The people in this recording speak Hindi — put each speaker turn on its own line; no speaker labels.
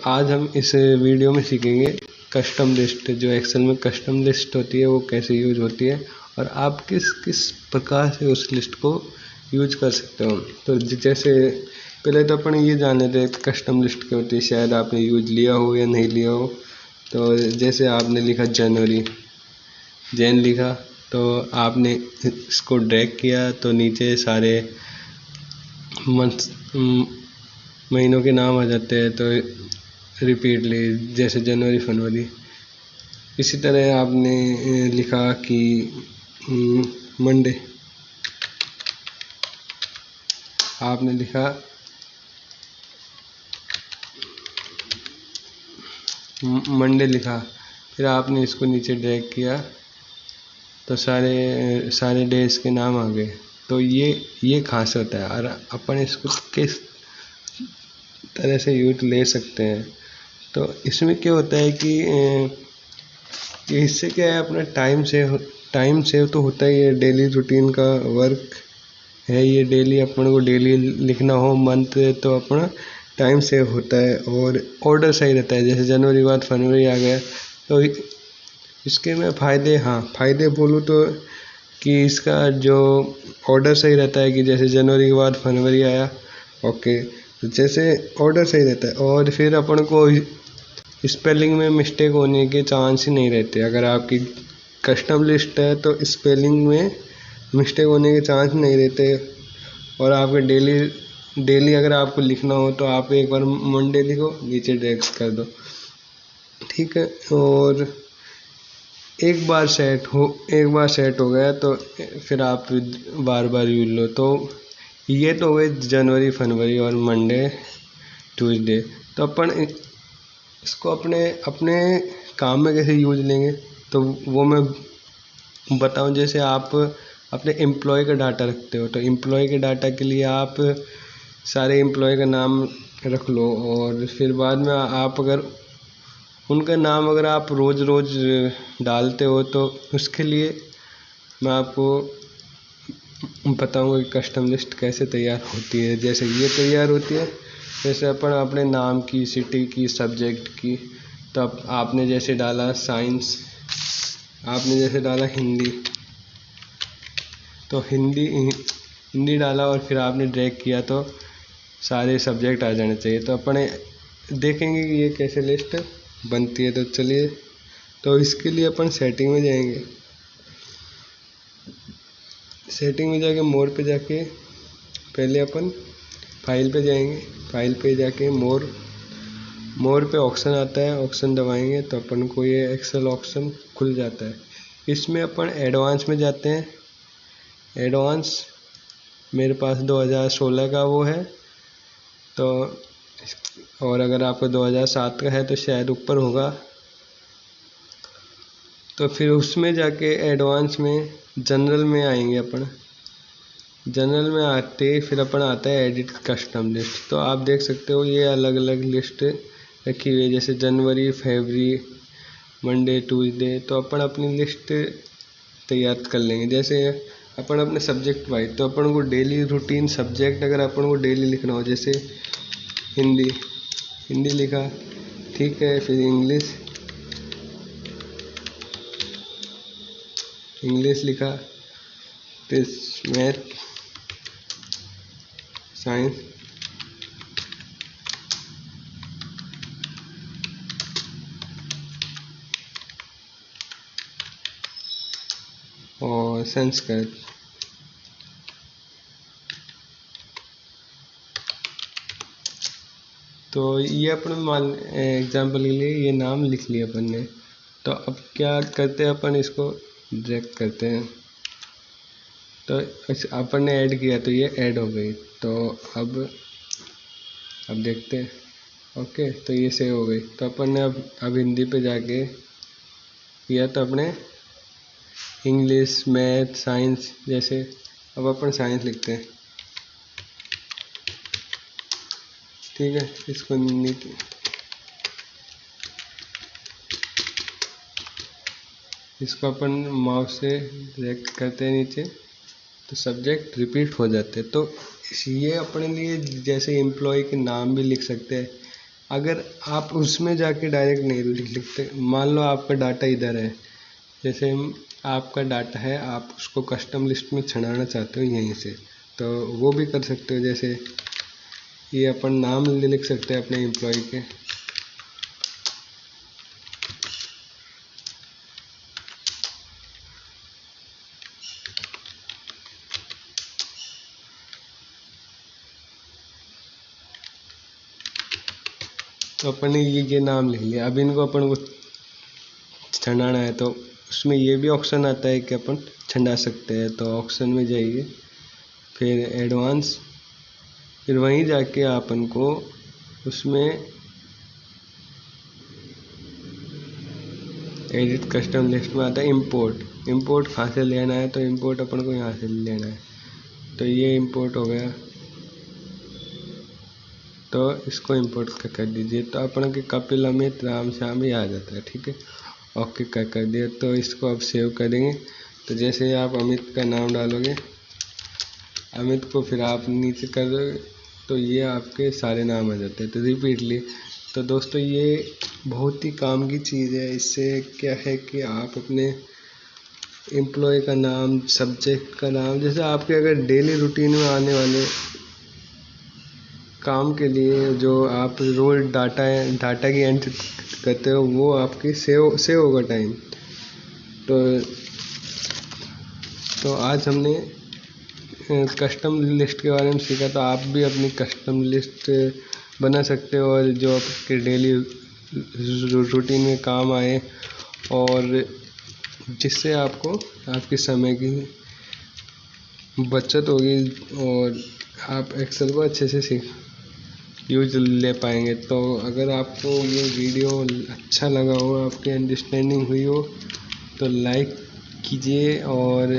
आज हम इस वीडियो में सीखेंगे कस्टम लिस्ट। जो एक्सेल में कस्टम लिस्ट होती है वो कैसे यूज होती है और आप किस किस प्रकार से उस लिस्ट को यूज कर सकते हो। तो जैसे पहले तो अपन ये जान लेते हैं कस्टम लिस्ट क्या होती है, शायद आपने यूज लिया हो या नहीं लिया हो। तो जैसे आपने लिखा जनवरी, जैन लिखा, तो आपने इसको ड्रैग किया तो नीचे सारे मंथ महीनों के नाम आ जाते हैं। तो रिपीटली जैसे जनवरी, फरवरी। इसी तरह आपने लिखा कि मंडे, आपने लिखा मंडे लिखा, फिर आपने इसको नीचे ड्रैग किया तो सारे डेज के नाम आ गए। तो ये खास होता है और अपन इसको किस तरह से यूज ले सकते हैं। तो इसमें क्या होता है कि इससे क्या है, अपना टाइम सेव तो होता ही है। डेली रूटीन का वर्क है ये, डेली अपन को डेली लिखना हो मंथ तो अपना टाइम सेव होता है और ऑर्डर सही रहता है। जैसे जनवरी के बाद फरवरी आ गया तो इसके में फ़ायदे बोलूँ तो कि इसका जो ऑर्डर सही रहता है कि जैसे जनवरी के बाद फरवरी आया, ओके, तो जैसे ऑर्डर सही रहता है। और फिर अपन को स्पेलिंग में मिस्टेक होने के चांस ही नहीं रहते। अगर आपकी कस्टम लिस्ट है तो स्पेलिंग में मिस्टेक होने के चांस नहीं रहते। और आपके डेली अगर आपको लिखना हो तो आप एक बार मंडे लिखो, नीचे ड्रैग कर दो, ठीक है। और एक बार सेट हो गया तो फिर आप बार बार यूज लो। तो ये तो हो गए जनवरी, फरवरी और मंडे, ट्यूसडे। तो अपन इसको अपने काम में कैसे यूज लेंगे तो वो मैं बताऊं। जैसे आप अपने एम्प्लॉय का डाटा रखते हो तो एम्प्लॉय के डाटा के लिए आप सारे एम्प्लॉय का नाम रख लो। और फिर बाद में आप अगर उनका नाम अगर आप रोज़ रोज़ डालते हो तो उसके लिए मैं आपको बताऊंगा कि कस्टम लिस्ट कैसे तैयार होती है। जैसे ये तैयार होती है, जैसे अपन अपने नाम की, सिटी की, सब्जेक्ट की। तो आपने जैसे डाला साइंस, आपने जैसे डाला हिंदी, तो हिंदी डाला और फिर आपने ड्रैग किया तो सारे सब्जेक्ट आ जाने चाहिए। तो अपन देखेंगे कि ये कैसे लिस्ट बनती है। तो चलिए, तो इसके लिए अपन सेटिंग में जाएंगे। सेटिंग में जाके मोर पे जाके पहले अपन फाइल पे जाएंगे। फाइल पे जाके मोर पे ऑप्शन आता है, ऑप्शन दबाएंगे तो अपन को ये एक्सेल ऑप्शन खुल जाता है। इसमें अपन एडवांस में जाते हैं। एडवांस मेरे पास 2016 का वो है, तो और अगर आपको 2007 का है तो शायद ऊपर होगा। तो फिर उसमें जाके एडवांस में जनरल में आएंगे अपन। जनरल में आते फिर अपन आता है एडिट कस्टम लिस्ट। तो आप देख सकते हो ये अलग अलग लिस्ट रखी हुई है, जैसे जनवरी, फरवरी, मंडे, ट्यूसडे। तो अपन अपनी लिस्ट तैयार कर लेंगे। जैसे अपन अपने सब्जेक्ट वाइज, तो अपन को डेली रूटीन सब्जेक्ट अगर अपन को डेली लिखना हो, जैसे हिंदी लिखा, ठीक है। फिर इंग्लिश लिखा, फिर मैथ, साइंस, और संस्कृत। तो ये अपन मान एग्जाम्पल के लिए ये नाम लिख लिया अपन ने। तो अब क्या करते हैं, अपन इसको ड्रैग करते हैं। तो अपन ने ऐड किया तो ये ऐड हो गई। तो अब देखते हैं, ओके, तो ये सेव हो गई। तो अपन ने अब हिंदी पे जाके किया तो अपने इंग्लिश, मैथ, साइंस, जैसे अब अपन साइंस लिखते हैं, ठीक है। इसको नीचे अपन माउस से ड्रैग करते हैं नीचे तो सब्जेक्ट रिपीट हो जाते हैं। तो ये अपने लिए जैसे एम्प्लॉय के नाम भी लिख सकते हैं अगर आप उसमें जाके डायरेक्ट नहीं लिखते, मान लो आपका डाटा इधर है, जैसे आपका डाटा है, आप उसको कस्टम लिस्ट में छड़ाना चाहते हो यहीं से, तो वो भी कर सकते हो। जैसे ये अपन नाम लिख सकते हैं अपने एम्प्लॉय के, तो अपन ने ये नाम लिख लिया। अब इनको अपन को छंडाना है तो उसमें ये भी ऑप्शन आता है कि अपन छंडा सकते हैं। तो ऑप्शन में जाइए, फिर एडवांस, फिर वहीं जाके अपन को उसमें एडिट कस्टम लिस्ट में आता है इंपोर्ट। इंपोर्ट कहाँ से लेना है, तो इंपोर्ट अपन को यहाँ से लेना है। तो ये इंपोर्ट हो गया, तो इसको इंपोर्ट कर दीजिए। तो अपन के कपिल अमित राम श्याम ही आ जाता है। ठीक है, ओके कर दिया। तो इसको अब सेव करेंगे। तो जैसे आप अमित का नाम डालोगे, अमित को फिर आप नीचे कर दोगे, तो ये आपके सारे नाम आ जाते हैं। तो रिपीटली, तो दोस्तों ये बहुत ही काम की चीज़ है। इससे क्या है कि आप अपने एम्प्लॉय का नाम, सब्जेक्ट का नाम, जैसे आपके अगर डेली रूटीन में आने वाले काम के लिए जो आप रोज डाटा की एंट्री करते हो, वो आपकी सेव होगा टाइम। तो आज हमने कस्टम लिस्ट के बारे में सीखा। तो आप भी अपनी कस्टम लिस्ट बना सकते हो, और जो आपके डेली रूटीन में काम आए, और जिससे आपको आपके समय की बचत होगी, और आप एक्सेल को अच्छे से यूज ले पाएंगे। तो अगर आपको ये वीडियो अच्छा लगा हो, आपकी अंडरस्टैंडिंग हुई हो, तो लाइक कीजिए और